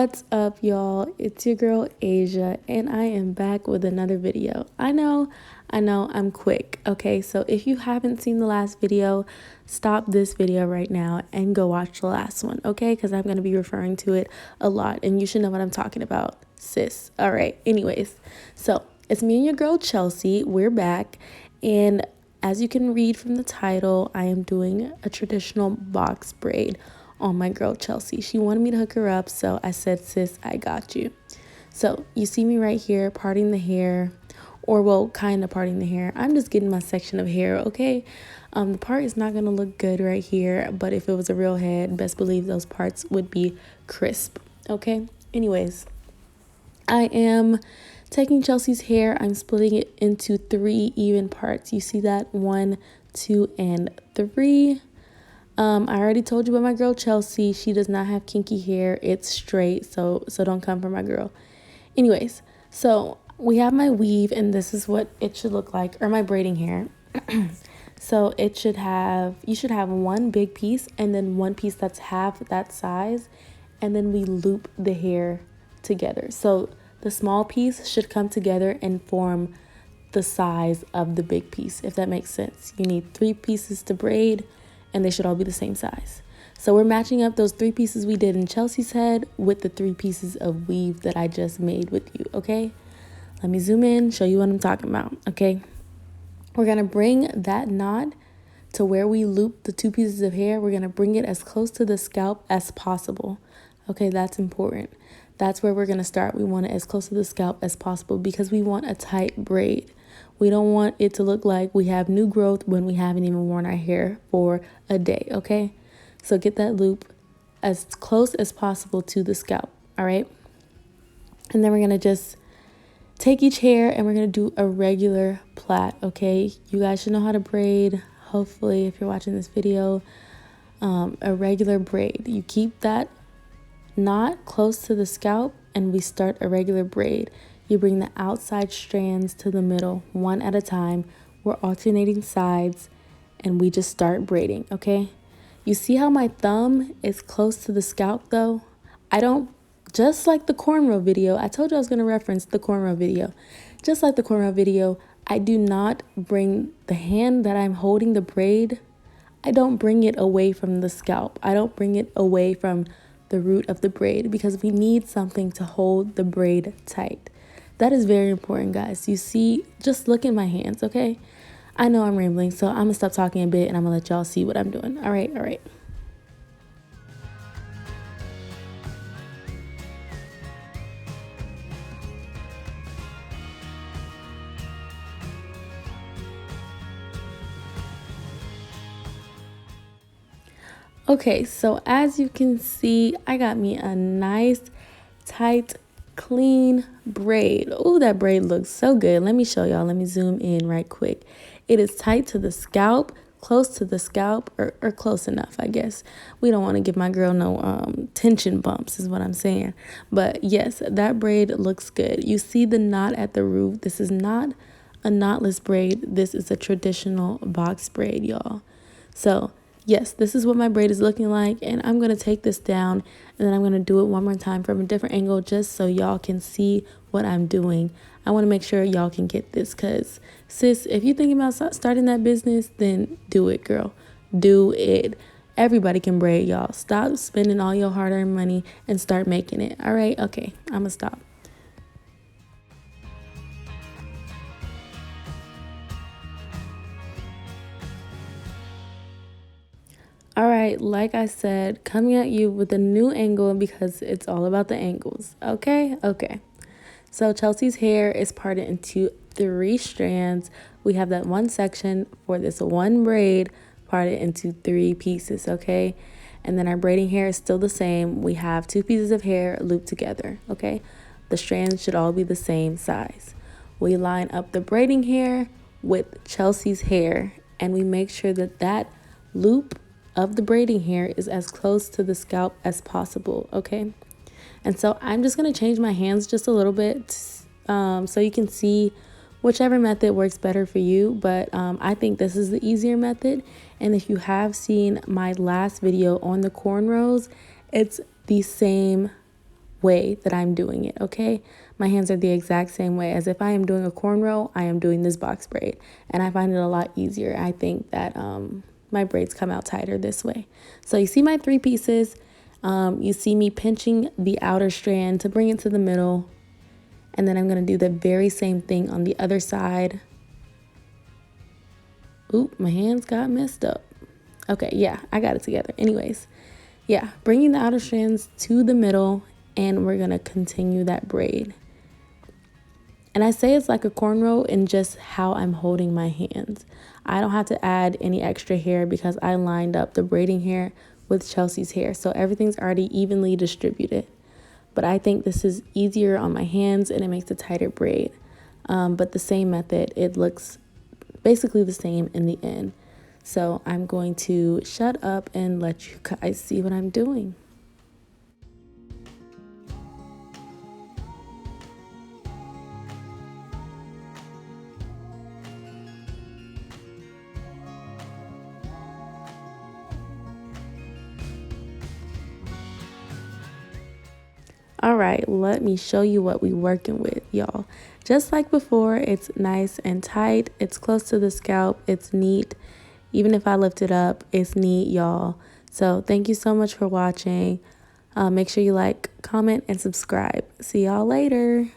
What's up, y'all? It's your girl Asia, and I am back with another video. I know, I'm quick. Okay, so if you haven't seen the last video, stop this video right now and go watch the last one, okay? Because I'm going to be referring to it a lot, and you should know what I'm talking about, sis. All right, anyways, so it's me and your girl Chelsea. We're back, and as you can read from the title, I am doing a traditional box braid on my girl Chelsea. She wanted me to hook her up, so I said, sis, I got you. So you see me right here parting the hair, or well, kind of parting the hair. I'm just getting my section of hair, okay? The part is not going to look good right here, but if it was a real head, best believe those parts would be crisp, okay? Anyways, I am taking Chelsea's hair. I'm splitting it into 3 even parts. You see that? 1, 2, and 3. I already told you about my girl Chelsea. She does not have kinky hair. It's straight, so don't come for my girl. Anyways, so we have my weave, and this is what it should look like, or my braiding hair. So you should have one big piece and then one piece that's half that size, and then we loop the hair together. So the small piece should come together and form the size of the big piece, if that makes sense. You need 3 pieces to braid, and they should all be the same size. So we're matching up those 3 pieces we did in Chelsea's head with the 3 pieces of weave that I just made with you, okay? Let me zoom in, show you what I'm talking about, okay? We're gonna bring that knot to where we loop the 2 pieces of hair. We're gonna bring it as close to the scalp as possible, okay? That's important. That's where we're gonna start. We want it as close to the scalp as possible because we want a tight braid. We don't want it to look like we have new growth when we haven't even worn our hair for a day, okay? So get that loop as close as possible to the scalp, all right? And then we're going to just take each hair and we're going to do a regular plait, okay? You guys should know how to braid, hopefully, if you're watching this video. A regular braid. You keep that knot close to the scalp and we start a regular braid. You bring the outside strands to the middle, one at a time. We're alternating sides, and we just start braiding, okay? You see how my thumb is close to the scalp, though? I don't, just like the cornrow video, I told you I was going to reference the cornrow video. Just like the cornrow video, I do not bring the hand that I'm holding the braid, I don't bring it away from the scalp. I don't bring it away from the root of the braid because we need something to hold the braid tight. That is very important, guys. You see, just look at my hands, okay? I know I'm rambling, so I'm going to stop talking a bit and I'm going to let y'all see what I'm doing. All right. Okay, so as you can see, I got me a nice, tight, clean braid. Oh, that braid looks so good. Let me show y'all. Let me zoom in right quick. It is tight to the scalp, close to the scalp, or close enough, I guess. We don't want to give my girl no tension bumps is what I'm saying. But yes, that braid looks good. You see the knot at the root. This is not a knotless braid. This is a traditional box braid, y'all. So yes, this is what my braid is looking like, and I'm going to take this down, and then I'm going to do it one more time from a different angle just so y'all can see what I'm doing. I want to make sure y'all can get this because, sis, if you're thinking about starting that business, then do it, girl. Do it. Everybody can braid, y'all. Stop spending all your hard-earned money and start making it. All right? Okay, I'm going to stop. All right, like I said, coming at you with a new angle because it's all about the angles. Okay. So Chelsea's hair is parted into 3 strands. We have that one section for this one braid parted into 3 pieces, okay? And then our braiding hair is still the same. We have 2 pieces of hair looped together, okay? The strands should all be the same size. We line up the braiding hair with Chelsea's hair, and we make sure that that loop of the braiding hair is as close to the scalp as possible, okay? And so I'm just going to change my hands just a little bit so you can see whichever method works better for you. But I think this is the easier method. And if you have seen my last video on the cornrows, it's the same way that I'm doing it, okay? My hands are the exact same way as if I am doing a cornrow, I am doing this box braid. And I find it a lot easier. I think that my braids come out tighter this way. So you see my 3 pieces. You see me pinching the outer strand to bring it to the middle. And then I'm going to do the very same thing on the other side. Oop, my hands got messed up. Okay, yeah, I got it together. Anyways, yeah, bringing the outer strands to the middle, and we're going to continue that braid. And I say it's like a cornrow in just how I'm holding my hands. I don't have to add any extra hair because I lined up the braiding hair with Chelsea's hair. So everything's already evenly distributed. But I think this is easier on my hands and it makes a tighter braid. But the same method, it looks basically the same in the end. So I'm going to shut up and let you guys see what I'm doing. All right, let me show you what we working with, y'all. Just like before, it's nice and tight. It's close to the scalp. It's neat. Even if I lift it up, it's neat, y'all. So thank you so much for watching. Make sure you like, comment, and subscribe. See y'all later.